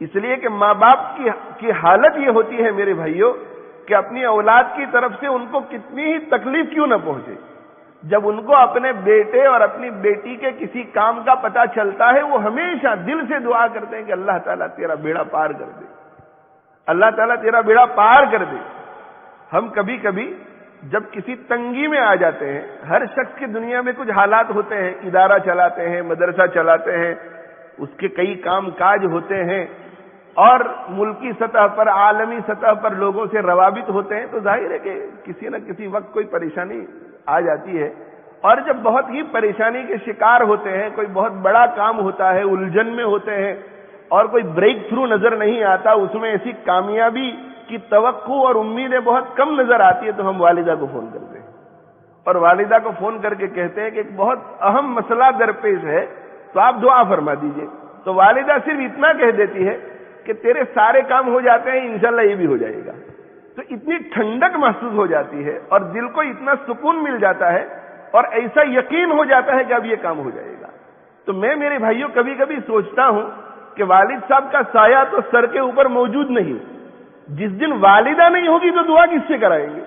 اس لیے کہ ماں باپ کی حالت یہ ہوتی ہے میرے بھائیوں کہ اپنی اولاد کی طرف سے ان کو کتنی ہی تکلیف کیوں نہ پہنچے، جب ان کو اپنے بیٹے اور اپنی بیٹی کے کسی کام کا پتہ چلتا ہے وہ ہمیشہ دل سے دعا کرتے ہیں کہ اللہ تعالیٰ تیرا بیڑا پار کر دے، اللہ تعالیٰ تیرا بیڑا پار کر دے۔ ہم کبھی کبھی جب کسی تنگی میں آ جاتے ہیں، ہر شخص کی دنیا میں کچھ حالات ہوتے ہیں، ادارہ چلاتے ہیں، مدرسہ چلاتے ہیں، اس کے کئی کام کاج ہوتے ہیں، اور ملکی سطح پر عالمی سطح پر لوگوں سے روابط ہوتے ہیں، تو ظاہر ہے کہ کسی نہ کسی وقت کوئی پریشانی آ جاتی ہے، اور جب بہت ہی پریشانی کے شکار ہوتے ہیں، کوئی بہت بڑا کام ہوتا ہے، الجھن میں ہوتے ہیں اور کوئی بریک تھرو نظر نہیں آتا، اس میں ایسی کامیابی کی توقع اور امیدیں بہت کم نظر آتی ہے، تو ہم والدہ کو فون کرتے ہیں اور والدہ کو فون کر کے کہتے ہیں کہ ایک بہت اہم مسئلہ درپیش ہے، تو آپ دعا فرما دیجئے۔ تو والدہ صرف اتنا کہہ دیتی ہے کہ تیرے سارے کام ہو جاتے ہیں، انشاءاللہ یہ بھی ہو جائے گا۔ تو اتنی ٹھنڈک محسوس ہو جاتی ہے اور دل کو اتنا سکون مل جاتا ہے اور ایسا یقین ہو جاتا ہے کہ اب یہ کام ہو جائے گا۔ تو میں میرے بھائیوں کبھی کبھی سوچتا ہوں کہ والد صاحب کا سایہ تو سر کے اوپر موجود نہیں، جس دن والدہ نہیں ہوگی تو دعا کس سے کرائیں گے؟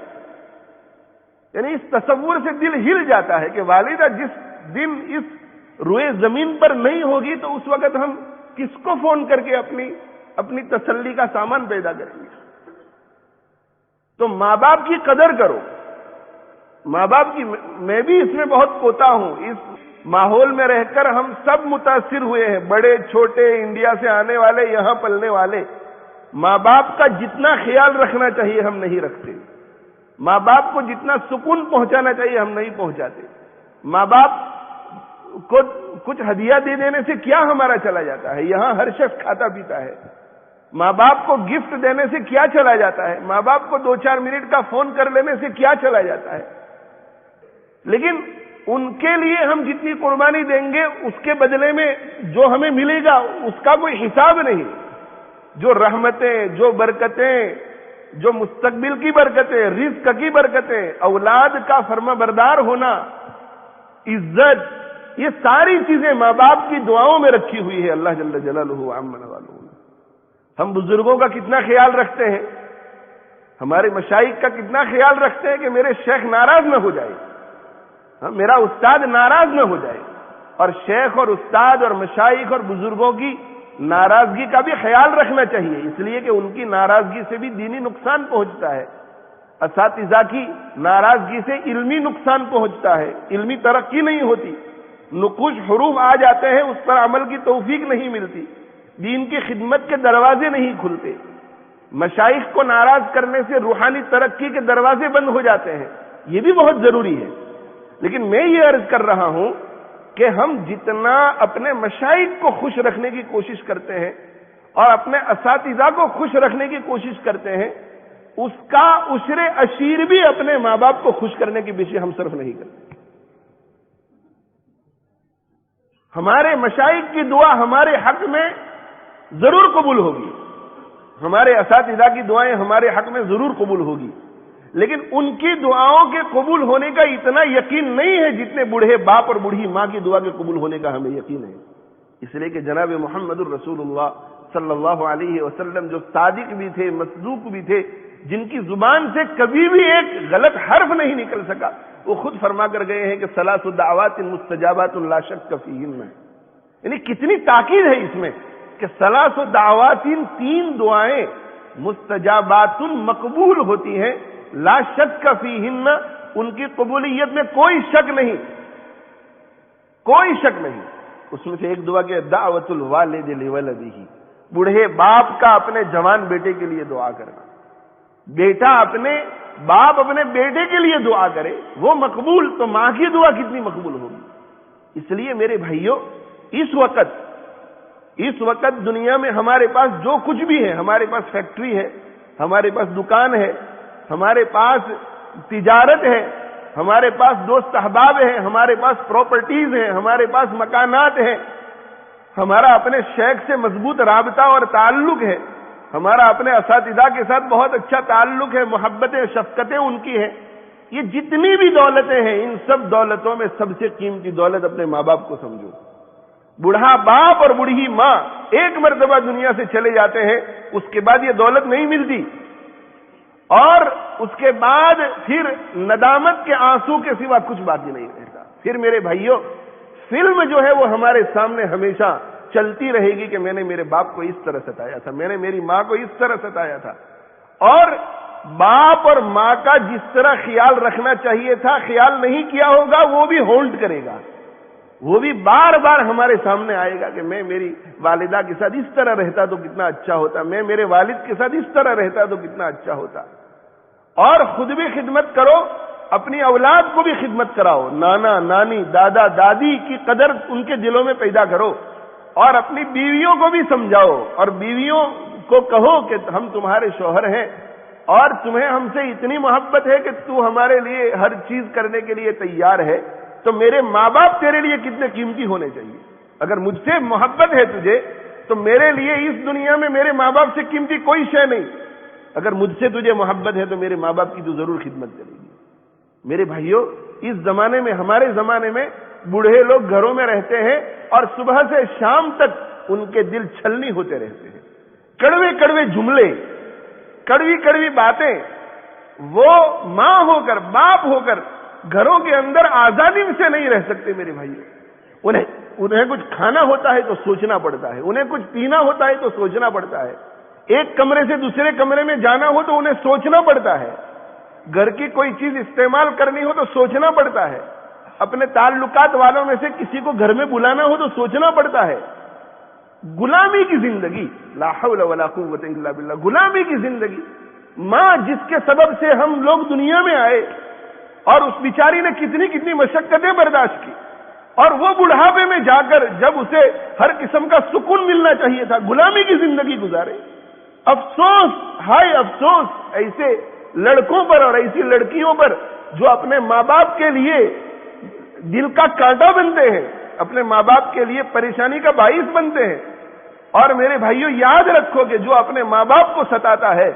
یعنی اس تصور سے دل ہل جاتا ہے کہ والدہ جس دن اس روئے زمین پر نہیں ہوگی تو اس وقت ہم کس کو فون کر کے اپنی تسلی کا سامان پیدا کریں گے۔ تو ماں باپ کی قدر کرو، ماں باپ کی، میں بھی اس میں بہت کوتا ہوں، اس ماحول میں رہ کر ہم سب متاثر ہوئے ہیں، بڑے چھوٹے، انڈیا سے آنے والے، یہاں پلنے والے۔ ماں باپ کا جتنا خیال رکھنا چاہیے ہم نہیں رکھتے، ماں باپ کو جتنا سکون پہنچانا چاہیے ہم نہیں پہنچاتے۔ ماں باپ کو کچھ ہدیہ دے دینے سے کیا ہمارا چلا جاتا ہے، یہاں ہر شخص کھاتا پیتا ہے۔ ماں باپ کو گفٹ دینے سے کیا چلا جاتا ہے، ماں باپ کو 2-4 منٹ کا فون کر لینے سے کیا چلا جاتا ہے، لیکن ان کے لیے ہم جتنی قربانی دیں گے اس کے بدلے میں جو ہمیں ملے گا اس کا کوئی حساب نہیں۔ جو رحمتیں، جو برکتیں، جو مستقبل کی برکتیں، رزق کی برکتیں، اولاد کا فرما بردار ہونا، عزت، یہ ساری چیزیں ماں باپ کی دعاؤں میں رکھی ہوئی ہے اللہ جل جلالہ عما نوالہ۔ ہم بزرگوں کا کتنا خیال رکھتے ہیں، ہمارے مشائخ کا کتنا خیال رکھتے ہیں کہ میرے شیخ ناراض نہ ہو جائے، میرا استاد ناراض نہ ہو جائے، اور شیخ اور استاد اور مشائخ اور بزرگوں کی ناراضگی کا بھی خیال رکھنا چاہیے، اس لیے کہ ان کی ناراضگی سے بھی دینی نقصان پہنچتا ہے، اساتذہ کی ناراضگی سے علمی نقصان پہنچتا ہے، علمی ترقی نہیں ہوتی، نقوش حروف آ جاتے ہیں، اس پر عمل کی توفیق نہیں ملتی، دین کی خدمت کے دروازے نہیں کھلتے، مشائخ کو ناراض کرنے سے روحانی ترقی کے دروازے بند ہو جاتے ہیں، یہ بھی بہت ضروری ہے۔ لیکن میں یہ عرض کر رہا ہوں کہ ہم جتنا اپنے مشائخ کو خوش رکھنے کی کوشش کرتے ہیں اور اپنے اساتذہ کو خوش رکھنے کی کوشش کرتے ہیں، اس کا عشر عشیر بھی اپنے ماں باپ کو خوش کرنے کے پیچھے ہم صرف نہیں کرتے۔ ہمارے مشائخ کی دعا ہمارے حق میں ضرور قبول ہوگی، ہمارے اساتذہ کی دعائیں ہمارے حق میں ضرور قبول ہوگی، لیکن ان کی دعاؤں کے قبول ہونے کا اتنا یقین نہیں ہے جتنے بوڑھے باپ اور بوڑھی ماں کی دعا کے قبول ہونے کا ہمیں یقین ہے۔ اس لیے کہ جناب محمد الرسول اللہ صلی اللہ علیہ وسلم جو صادق بھی تھے، مصدوق بھی تھے، جن کی زبان سے کبھی بھی ایک غلط حرف نہیں نکل سکا، وہ خود فرما کر گئے ہیں کہ ثلاث دعوات مستجابات لا شک فیہن، یعنی کتنی تاکید ہے اس میں کہ ثلاث دعوات، 3 دعائیں مستجابات مقبول ہوتی ہیں، لا شک فیہن، ان کی قبولیت میں کوئی شک نہیں، کوئی شک نہیں۔ اس میں سے ایک دعا کہ دعوت الوالد لولدہ، بوڑھے باپ کا اپنے جوان بیٹے کے لیے دعا کرنا، بیٹا اپنے باپ اپنے بیٹے کے لیے دعا کرے وہ مقبول، تو ماں کی دعا کتنی مقبول ہوگی۔ اس لیے میرے بھائیوں، اس وقت دنیا میں ہمارے پاس جو کچھ بھی ہے، ہمارے پاس فیکٹری ہے، ہمارے پاس دکان ہے، ہمارے پاس تجارت ہے، ہمارے پاس دوست احباب ہیں، ہمارے پاس پراپرٹیز ہیں، ہمارے پاس مکانات ہیں، ہمارا اپنے شیخ سے مضبوط رابطہ اور تعلق ہے، ہمارا اپنے اساتذہ کے ساتھ بہت اچھا تعلق ہے، محبتیں شفقتیں ان کی ہیں، یہ جتنی بھی دولتیں ہیں، ان سب دولتوں میں سب سے قیمتی دولت اپنے ماں باپ کو سمجھو، بوڑھا باپ اور بوڑھی ماں ایک مرتبہ دنیا سے چلے جاتے ہیں، اس کے بعد یہ دولت نہیں ملتی، اور اس کے بعد پھر ندامت کے آنسو کے سوا کچھ باقی نہیں رہتا۔ پھر میرے بھائیوں، فلم جو ہے وہ ہمارے سامنے ہمیشہ چلتی رہے گی کہ میں نے میرے باپ کو اس طرح ستایا تھا، میں نے میری ماں کو اس طرح ستایا تھا، اور باپ اور ماں کا جس طرح خیال رکھنا چاہیے تھا خیال نہیں کیا ہوگا، وہ بھی ہونٹ کرے گا، وہ بھی بار بار ہمارے سامنے آئے گا کہ میں میری والدہ کے ساتھ اس طرح رہتا تو کتنا اچھا ہوتا، میں میرے والد کے ساتھ اس طرح رہتا تو کتنا اچھا ہوتا۔ اور خود بھی خدمت کرو، اپنی اولاد کو بھی خدمت کراؤ، نانا نانی دادا دادی کی قدر ان کے دلوں میں پیدا کرو، اور اپنی بیویوں کو بھی سمجھاؤ، اور بیویوں کو کہو کہ ہم تمہارے شوہر ہیں اور تمہیں ہم سے اتنی محبت ہے کہ تو ہمارے لیے ہر چیز کرنے کے لیے تیار ہے، تو میرے ماں باپ تیرے لیے کتنے قیمتی ہونے چاہیے۔ اگر مجھ سے محبت ہے تجھے تو میرے لیے اس دنیا میں میرے ماں باپ سے قیمتی کوئی شے نہیں۔ اگر مجھ سے تجھے محبت ہے تو میرے ماں باپ کی تو ضرور خدمت کرے گی۔ میرے بھائیوں، اس زمانے میں، ہمارے زمانے میں بوڑھے لوگ گھروں میں رہتے ہیں اور صبح سے شام تک ان کے دل چھلنی ہوتے رہتے ہیں، کڑوے کڑوے جملے، کڑوی کڑوی باتیں، وہ ماں ہو کر باپ ہو کر گھروں کے اندر آزادی سے نہیں رہ سکتے۔ میرے بھائیوں، انہیں کچھ کھانا ہوتا ہے تو سوچنا پڑتا ہے، انہیں کچھ پینا ہوتا ہے تو سوچنا پڑتا ہے، ایک کمرے سے دوسرے کمرے میں جانا ہو تو انہیں سوچنا پڑتا ہے، گھر کی کوئی چیز استعمال کرنی ہو تو سوچنا پڑتا ہے، اپنے تعلقات والوں میں سے کسی کو گھر میں بلانا ہو تو سوچنا پڑتا ہے۔ غلامی کی زندگی، لا حول ولا قوت الا باللہ، غلامی کی زندگی۔ ماں جس کے سبب سے ہم لوگ دنیا میں آئے، اور اس بیچاری نے کتنی کتنی مشقتیں برداشت کی، اور وہ بڑھاپے میں جا کر جب اسے ہر قسم کا سکون ملنا چاہیے تھا، غلامی کی زندگی گزارے۔ افسوس، ہائے افسوس ایسے لڑکوں پر اور ایسی لڑکیوں پر جو اپنے ماں باپ کے لیے دل کا کانٹا بنتے ہیں، اپنے ماں باپ کے لیے پریشانی کا باعث بنتے ہیں۔ اور میرے بھائیوں، یاد رکھو کہ جو اپنے ماں باپ کو ستاتا ہے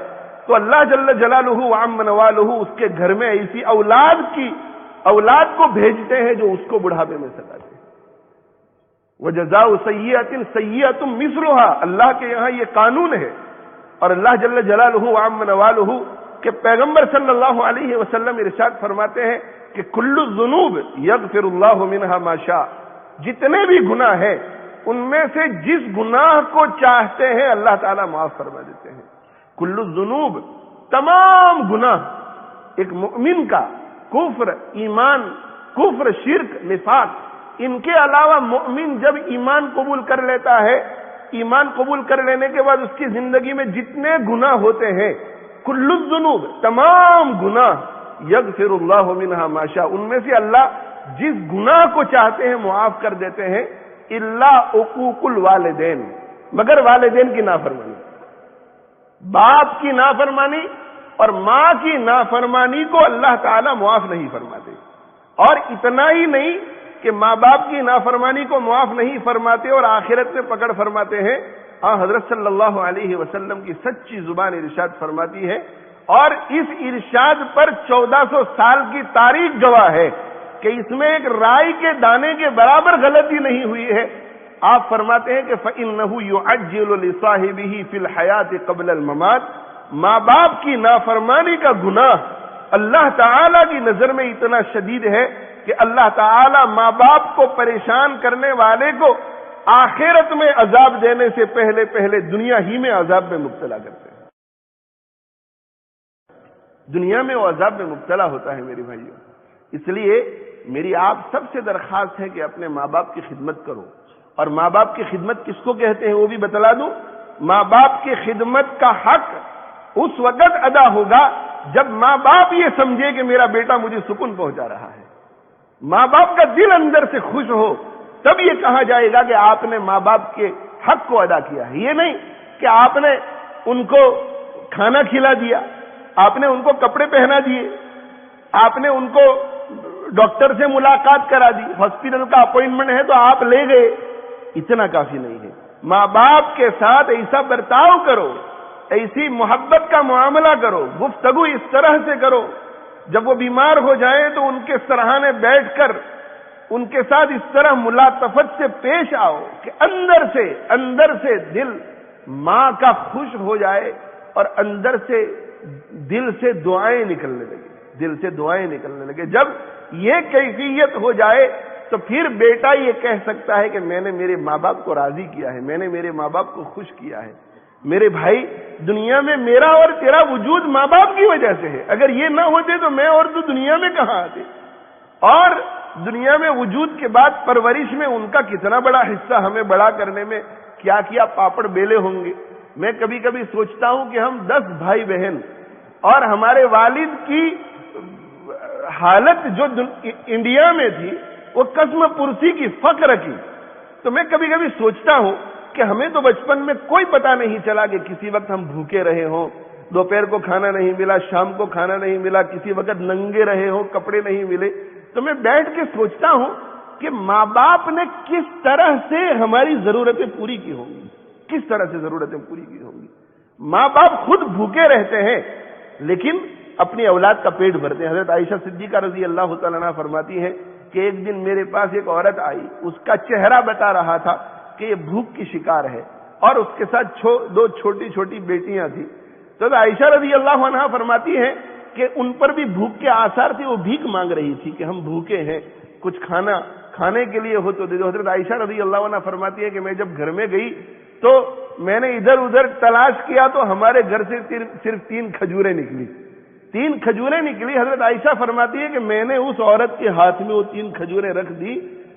تو اللہ جل جلالہ وعم نوالہ اس کے گھر میں ایسی اولاد کو بھیجتے ہیں جو اس کو بڑھاپے میں ستاتے ہیں۔ وجزاء سیئۃ سیئۃ مثلھا، اللہ کے یہاں یہ قانون ہے، اور اللہ جل جلالہ وعم نوالہ کہ پیغمبر صلی اللہ علیہ وسلم ارشاد فرماتے ہیں کہ کل الذنوب یغفر اللہ منها ما شاء، جتنے بھی گناہ ہیں ان میں سے جس گناہ کو چاہتے ہیں اللہ تعالیٰ معاف فرما دیتے ہیں۔ کل الذنوب، تمام گناہ، ایک مؤمن کا کفر، ایمان، کفر، شرک، نفاق، ان کے علاوہ مؤمن جب ایمان قبول کر لیتا ہے، ایمان قبول کر لینے کے بعد اس کی زندگی میں جتنے گناہ ہوتے ہیں، کل الذنوب، تمام گناہ، یغفر اللہ منها ما شاء، ان میں سے اللہ جس گناہ کو چاہتے ہیں معاف کر دیتے ہیں، الا عقوق الوالدین، مگر والدین کی نافرمانی، باپ کی نافرمانی اور ماں کی نافرمانی کو اللہ تعالیٰ معاف نہیں فرماتے۔ اور اتنا ہی نہیں کہ ماں باپ کی نافرمانی کو معاف نہیں فرماتے اور آخرت میں پکڑ فرماتے ہیں، حضرت صلی اللہ علیہ وسلم کی سچی زبان ارشاد فرماتی ہے، اور اس ارشاد پر 1400 سال کی تاریخ گواہ ہے کہ اس میں ایک رائی کے دانے کے برابر غلطی نہیں ہوئی ہے۔ آپ فرماتے ہیں کہ فَإِنَّهُ يُعَجِّلُ لِصَاحِبِهِ فِي الْحَيَاةِ قَبْلَ الْمَمَاتِ، ماں باپ کی نافرمانی کا گناہ اللہ تعالیٰ کی نظر میں اتنا شدید ہے کہ اللہ تعالیٰ ماں باپ کو پریشان کرنے والے کو آخرت میں عذاب دینے سے پہلے پہلے دنیا ہی میں عذاب میں مبتلا کرتے ہیں، دنیا میں وہ عذاب میں مبتلا ہوتا ہے۔ میری بھائیوں، اس لیے میری آپ سب سے درخواست ہے کہ اپنے ماں باپ کی خدمت کرو، اور ماں باپ کی خدمت کس کو کہتے ہیں وہ بھی بتلا دوں۔ ماں باپ کی خدمت کا حق اس وقت ادا ہوگا جب ماں باپ یہ سمجھے کہ میرا بیٹا مجھے سکون پہنچا رہا ہے، ماں باپ کا دل اندر سے خوش ہو، تب یہ کہا جائے گا کہ آپ نے ماں باپ کے حق کو ادا کیا ہے۔ یہ نہیں کہ آپ نے ان کو کھانا کھلا دیا، آپ نے ان کو کپڑے پہنا دیے، آپ نے ان کو ڈاکٹر سے ملاقات کرا دی، ہاسپٹل کا اپوائنٹمنٹ ہے تو آپ لے گئے، اتنا کافی نہیں ہے۔ ماں باپ کے ساتھ ایسا برتاؤ کرو، ایسی محبت کا معاملہ کرو، گفتگو اس طرح سے کرو، جب وہ بیمار ہو جائیں تو ان کے سرہانے بیٹھ کر ان کے ساتھ اس طرح ملاطفت سے پیش آؤ کہ اندر سے دل ماں کا خوش ہو جائے اور اندر سے دل سے دعائیں نکلنے لگے. جب یہ کیفیت ہو جائے تو پھر بیٹا یہ کہہ سکتا ہے کہ میں نے میرے ماں باپ کو راضی کیا ہے, میں نے میرے ماں باپ کو خوش کیا ہے. میرے بھائی, دنیا میں میرا اور تیرا وجود ماں باپ کی وجہ سے ہے. اگر یہ نہ ہوتے تو میں اور تو دنیا میں کہاں آتے. اور دنیا میں وجود کے بعد پرورش میں ان کا کتنا بڑا حصہ ہمیں بڑا کرنے میں کیا کیا پاپڑ بیلے ہوں گے. میں کبھی کبھی سوچتا ہوں کہ ہم 10 بھائی بہن اور ہمارے والد کی حالت جو انڈیا میں تھی وہ قسم پرسی کی, فقر کی. تو میں کبھی کبھی سوچتا ہوں کہ ہمیں تو بچپن میں کوئی پتہ نہیں چلا کہ کسی وقت ہم بھوکے رہے ہوں, دوپہر کو کھانا نہیں ملا, شام کو کھانا نہیں ملا, کسی وقت ننگے رہے ہوں, کپڑے نہیں ملے. تو میں بیٹھ کے سوچتا ہوں کہ ماں باپ نے کس طرح سے ہماری ضرورتیں پوری کی ہوں گی, کس طرح سے ضرورتیں پوری کی ہوں گی. ماں باپ خود بھوکے رہتے ہیں لیکن اپنی اولاد کا پیٹ بھرتے ہیں. حضرت عائشہ صدیقہ رضی اللہ تعالیٰ عنہا فرماتی ہیں کہ ایک دن میرے پاس ایک عورت آئی, اس کا چہرہ بتا رہا تھا کہ یہ بھوک کی شکار ہے اور اس کے ساتھ 2 چھوٹی چھوٹی بیٹیاں تھیں. تو عائشہ رضی اللہ عنہا فرماتی ہیں کہ ان پر بھی بھوک کے آثار تھے, وہ بھیک مانگ رہی تھی کہ ہم بھوکے ہیں, کچھ کھانا کھانے کے لیے ہو تو دے دو. حضرت عائشہ رضی اللہ عنہا فرماتی ہے کہ میں جب گھر میں گئی تو میں نے ادھر ادھر تلاش کیا تو ہمارے گھر سے صرف 3 کھجوریں نکلی. 3 کھجوریں نکلی. حضرت عائشہ فرماتی ہے کہ میں نے اس عورت کے ہاتھ میں وہ 3 کھجوریں رکھ دی.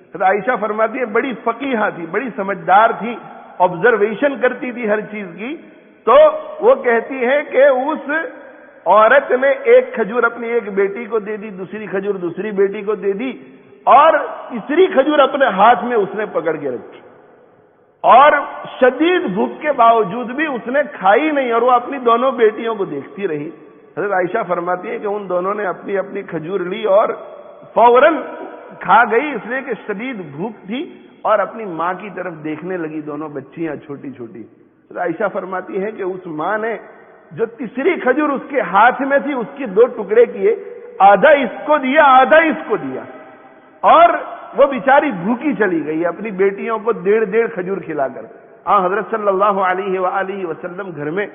حضرت عائشہ فرماتی ہے بڑی فقیہہ تھی, بڑی سمجھدار تھی, آبزرویشن کرتی تھی ہر چیز کی. تو وہ کہتی ہے کہ اس عورت نے 1 کھجور اپنی ایک بیٹی کو دے دی, دوسری کھجور دوسری بیٹی کو دے دی, اور تیسری کھجور اپنے ہاتھ میں اس نے پکڑ کے رکھی. اور شدید بھوک کے باوجود بھی اس نے کھائی نہیں اور وہ اپنی دونوں بیٹیوں کو دیکھتی رہی. حضرت عائشہ فرماتی ہے کہ ان دونوں نے اپنی اپنی کھجور لی اور فوراً کھا گئی, اس لیے کہ شدید بھوک تھی, اور اپنی ماں کی طرف دیکھنے لگی, دونوں بچیاں چھوٹی چھوٹی. حضرت عائشہ فرماتی ہے کہ اس ماں نے جو تیسری کھجور اس کے ہاتھ میں تھی اس کی 2 ٹکڑے کیے, آدھا اس کو دیا آدھا اس کو دیا, اور وہ بیچاری بھوکی چلی گئی اپنی بیٹیوں کو 1.5 کھجور کھلا کر. حضرت صلی اللہ علیہ وآلہ وسلم گھر میں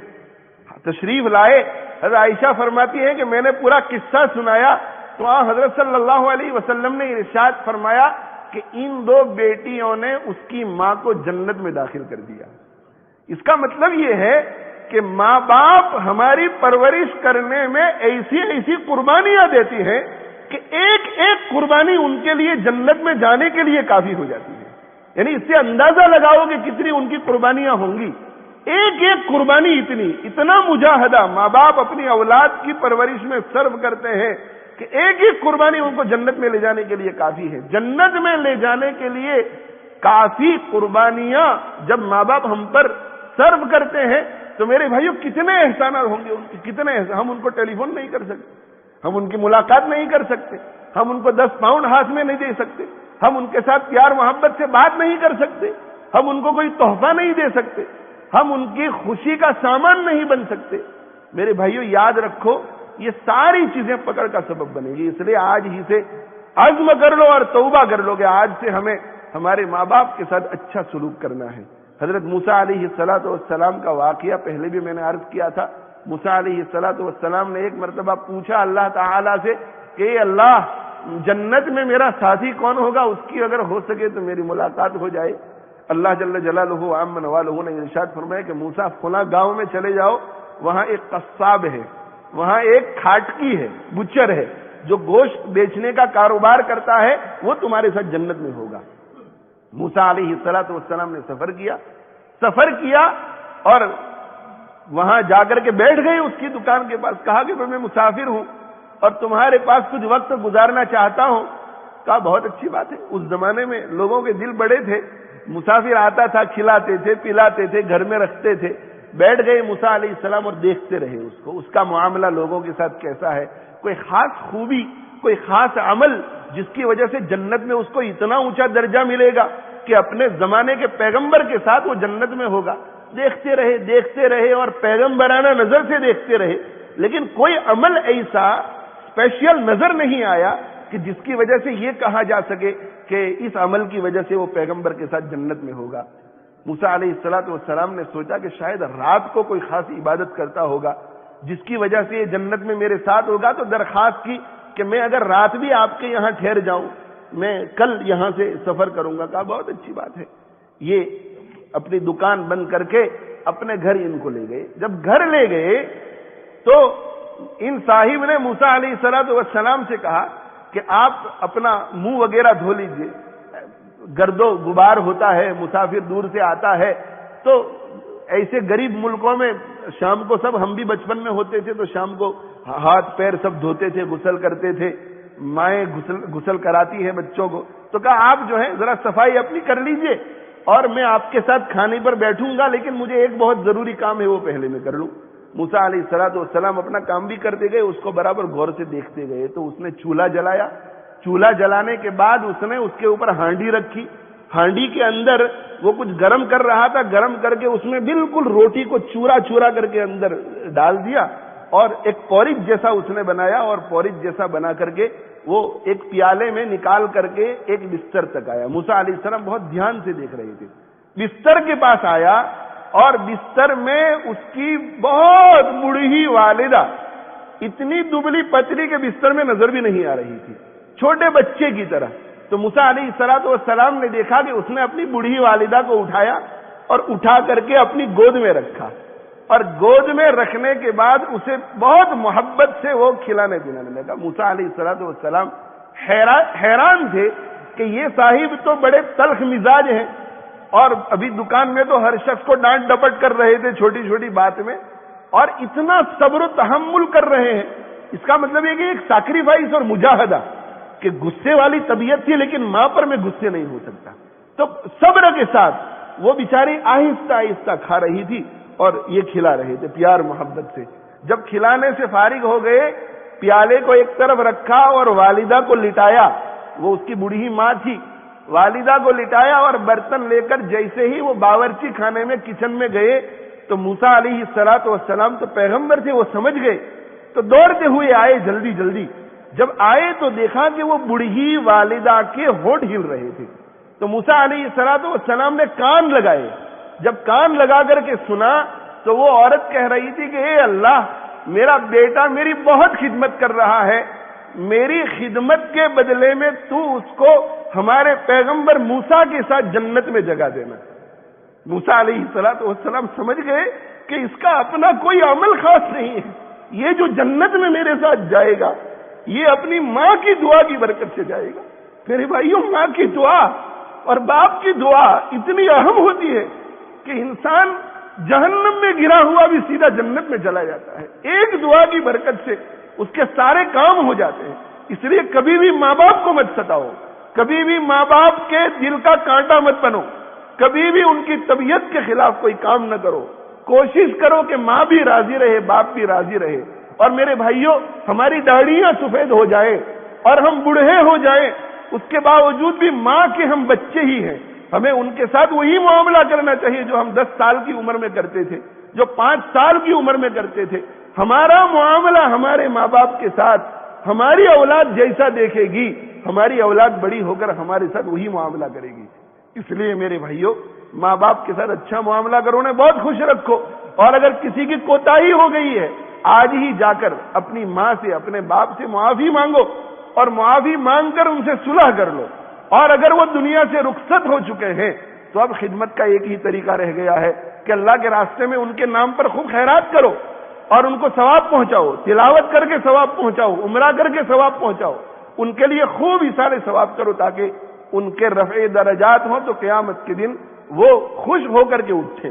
تشریف لائے. حضرت عائشہ فرماتی ہے کہ میں نے پورا قصہ سنایا تو حضرت صلی اللہ علیہ وسلم نے ارشاد فرمایا کہ ان 2 بیٹیوں نے اس کی ماں کو جنت میں داخل کر دیا. اس کا مطلب یہ ہے کہ ماں باپ ہماری پرورش کرنے میں ایسی قربانیاں دیتی ہیں کہ ایک ایک قربانی ان کے لیے جنت میں جانے کے لیے کافی ہو جاتی ہے. یعنی اس سے اندازہ لگاؤ کہ کتنی ان کی قربانیاں ہوں گی. ایک ایک قربانی اتنا مجاہدہ ماں باپ اپنی اولاد کی پرورش میں صرف کرتے ہیں کہ ایک ایک قربانی ان کو جنت میں لے جانے کے لیے کافی ہے. جنت میں لے جانے کے لیے کافی قربانیاں جب ماں باپ ہم پر صرف کرتے ہیں تو میرے بھائیوں کتنے احسانات ہوں گے ان کے, کتنے. ہم ان کو ٹیلی فون نہیں کر سکتے, ہم ان کی ملاقات نہیں کر سکتے, ہم ان کو 10 پاؤنڈ ہاتھ میں نہیں دے سکتے, ہم ان کے ساتھ پیار محبت سے بات نہیں کر سکتے, ہم ان کو کوئی تحفہ نہیں دے سکتے, ہم ان کی خوشی کا سامان نہیں بن سکتے. میرے بھائیوں یاد رکھو یہ ساری چیزیں پکڑ کا سبب بنے گی. اس لیے آج ہی سے عزم کر لو اور توبہ کر لو کہ آج سے ہمیں ہمارے ماں باپ کے ساتھ اچھا سلوک کرنا ہے. حضرت موسیٰ علیہ السلام کا واقعہ پہلے بھی میں نے عرض کیا تھا. موسیٰ علیہ السلام نے ایک مرتبہ پوچھا اللہ تعالیٰ سے کہ اے اللہ جنت میں میرا ساتھی کون ہوگا, اس کی اگر ہو سکے تو میری ملاقات ہو جائے. اللہ جل جلالہ عم نوالہ نے ارشاد فرمایا کہ موسیٰ فلاں گاؤں میں چلے جاؤ, وہاں ایک قصاب ہے, وہاں ایک کھاٹکی ہے, بچر ہے, جو گوشت بیچنے کا کاروبار کرتا ہے, وہ تمہارے ساتھ جنت میں ہوگا. موسیٰ علیہ السلام نے سفر کیا اور وہاں جا کر کے بیٹھ گئے اس کی دکان کے پاس. کہا کہ میں مسافر ہوں اور تمہارے پاس کچھ وقت گزارنا چاہتا ہوں. کہا بہت اچھی بات ہے. اس زمانے میں لوگوں کے دل بڑے تھے, مسافر آتا تھا کھلاتے تھے پلاتے تھے گھر میں رکھتے تھے. بیٹھ گئے موسیٰ علیہ السلام اور دیکھتے رہے اس کو, اس کا معاملہ لوگوں کے ساتھ کیسا ہے, کوئی خاص خوبی کوئی خاص عمل جس کی وجہ سے جنت میں اس کو اتنا اونچا درجہ ملے گا کہ اپنے زمانے کے پیغمبر کے ساتھ وہ جنت میں ہوگا. دیکھتے رہے اور پیغمبرانہ نظر سے دیکھتے رہے, لیکن کوئی عمل ایسا اسپیشل نظر نہیں آیا کہ جس کی وجہ سے یہ کہا جا سکے کہ اس عمل کی وجہ سے وہ پیغمبر کے ساتھ جنت میں ہوگا۔ موسیٰ علیہ السلام نے سوچا کہ شاید رات کو کوئی خاص عبادت کرتا ہوگا جس کی وجہ سے یہ جنت میں میرے ساتھ ہوگا، تو درخواست کی کہ میں اگر رات بھی آپ کے یہاں ٹھہر جاؤں، میں کل یہاں سے سفر کروں گا۔ کہا بہت اچھی بات ہے۔ یہ اپنی دکان بند کر کے اپنے گھر ان کو لے گئے۔ جب گھر لے گئے تو ان صاحب نے موسیٰ علیہ السلام سے کہا کہ آپ اپنا منہ وغیرہ دھو لیجئے، گرد و غبار ہوتا ہے، مسافر دور سے آتا ہے، تو ایسے غریب ملکوں میں شام کو سب، ہم بھی بچپن میں ہوتے تھے تو شام کو ہاتھ پیر سب دھوتے تھے، غسل کرتے تھے، مائیں غسل کراتی ہیں بچوں کو، تو کہا آپ جو ہے ذرا صفائی اپنی کر لیجئے اور میں آپ کے ساتھ کھانے پر بیٹھوں گا، لیکن مجھے ایک بہت ضروری کام ہے وہ پہلے میں کر لوں۔ موسیٰ علیہ السلام اپنا کام بھی کرتے گئے، اس کو برابر غور سے دیکھتے گئے، تو اس نے چولہا جلایا۔ چولہا جلانے کے بعد اس نے اس کے اوپر ہانڈی رکھی، ہانڈی کے اندر وہ کچھ گرم کر رہا تھا، گرم کر کے اس میں بالکل روٹی کو چورا چورا کر کے اندر ڈال دیا اور ایک پورج جیسا اس نے بنایا، اور پورج جیسا بنا کر کے وہ ایک پیالے میں نکال کر کے ایک بستر تک آیا۔ موسیٰ علیہ السلام بہت دھیان سے دیکھ رہے تھے، بستر کے پاس آیا اور بستر میں اس کی بہت بوڑھی والدہ اتنی دبلی پتلی کے بستر میں نظر بھی نہیں آ رہی تھی، چھوٹے بچے کی طرح۔ تو موسیٰ علیہ السلام نے دیکھا کہ اس نے اپنی بوڑھی والدہ کو اٹھایا اور اٹھا کر کے اپنی گود میں رکھا، اور گود میں رکھنے کے بعد اسے بہت محبت سے وہ کھلانے پلانے لگا۔ موسیٰ علیہ السلام حیران تھے کہ یہ صاحب تو بڑے تلخ مزاج ہیں، اور ابھی دکان میں تو ہر شخص کو ڈانٹ ڈپٹ کر رہے تھے چھوٹی چھوٹی بات میں، اور اتنا صبر و تحمل کر رہے ہیں۔ اس کا مطلب یہ کہ ایک سیکریفائس اور مجاہدہ، کہ غصے والی طبیعت تھی لیکن ماں پر میں غصے نہیں ہو سکتا، تو صبر کے ساتھ وہ بیچاری آہستہ آہستہ کھا رہی تھی اور یہ کھلا رہے تھے پیار محبت سے۔ جب کھلانے سے فارغ ہو گئے، پیالے کو ایک طرف رکھا اور والدہ کو لٹایا، وہ اس کی بوڑھی ماں تھی، والدہ کو لٹایا اور برتن لے کر جیسے ہی وہ باورچی خانے میں کچن میں گئے تو موسیٰ علیہ السلام تو پیغمبر تھے، وہ سمجھ گئے، تو دوڑتے ہوئے آئے جلدی جلدی۔ جب آئے تو دیکھا کہ وہ بوڑھی والدہ کے ہونٹ ہل رہے تھے، تو موسیٰ علیہ السلام نے کان لگائے۔ جب کان لگا کر کے سنا تو وہ عورت کہہ رہی تھی کہ اے اللہ، میرا بیٹا میری بہت خدمت کر رہا ہے، میری خدمت کے بدلے میں تو اس کو ہمارے پیغمبر موسیٰ کے ساتھ جنت میں جگہ دینا۔ موسیٰ علیہ السلام سمجھ گئے کہ اس کا اپنا کوئی عمل خاص نہیں ہے، یہ جو جنت میں میرے ساتھ جائے گا یہ اپنی ماں کی دعا کی برکت سے جائے گا۔ میرے بھائیوں، ماں کی دعا اور باپ کی دعا اتنی اہم ہوتی ہے کہ انسان جہنم میں گرا ہوا بھی سیدھا جنت میں چلا جاتا ہے، ایک دعا کی برکت سے اس کے سارے کام ہو جاتے ہیں۔ اس لیے کبھی بھی ماں باپ کو مت ستاؤ، کبھی بھی ماں باپ کے دل کا کانٹا مت بنو، کبھی بھی ان کی طبیعت کے خلاف کوئی کام نہ کرو، کوشش کرو کہ ماں بھی راضی رہے، باپ بھی راضی رہے۔ اور میرے بھائیوں، ہماری داڑھیاں سفید ہو جائیں اور ہم بوڑھے ہو جائیں، اس کے باوجود بھی ماں کے ہم بچے ہی ہیں، ہمیں ان کے ساتھ وہی معاملہ کرنا چاہیے جو ہم 10 سال کی عمر میں کرتے تھے، جو 5 سال کی عمر میں کرتے تھے۔ ہمارا معاملہ ہمارے ماں باپ کے ساتھ ہماری اولاد جیسا دیکھے گی، ہماری اولاد بڑی ہو کر ہمارے ساتھ وہی معاملہ کرے گی۔ اس لیے میرے بھائیوں، ماں باپ کے ساتھ اچھا معاملہ کرو، انہیں بہت خوش رکھو، اور اگر کسی کی کوتاہی ہو گئی ہے آج ہی جا کر اپنی ماں سے، اپنے باپ سے معافی مانگو، اور معافی مانگ کر ان سے صلح کر لو۔ اور اگر وہ دنیا سے رخصت ہو چکے ہیں تو اب خدمت کا ایک ہی طریقہ رہ گیا ہے کہ اللہ کے راستے میں ان کے نام پر خوب خیرات کرو اور ان کو ثواب پہنچاؤ، تلاوت کر کے ثواب پہنچاؤ، عمرہ کر کے ثواب پہنچاؤ، ان کے لیے خوب ایثار ثواب کرو تاکہ ان کے رفع درجات ہوں تو قیامت کے دن وہ خوش ہو کر کے اٹھیں۔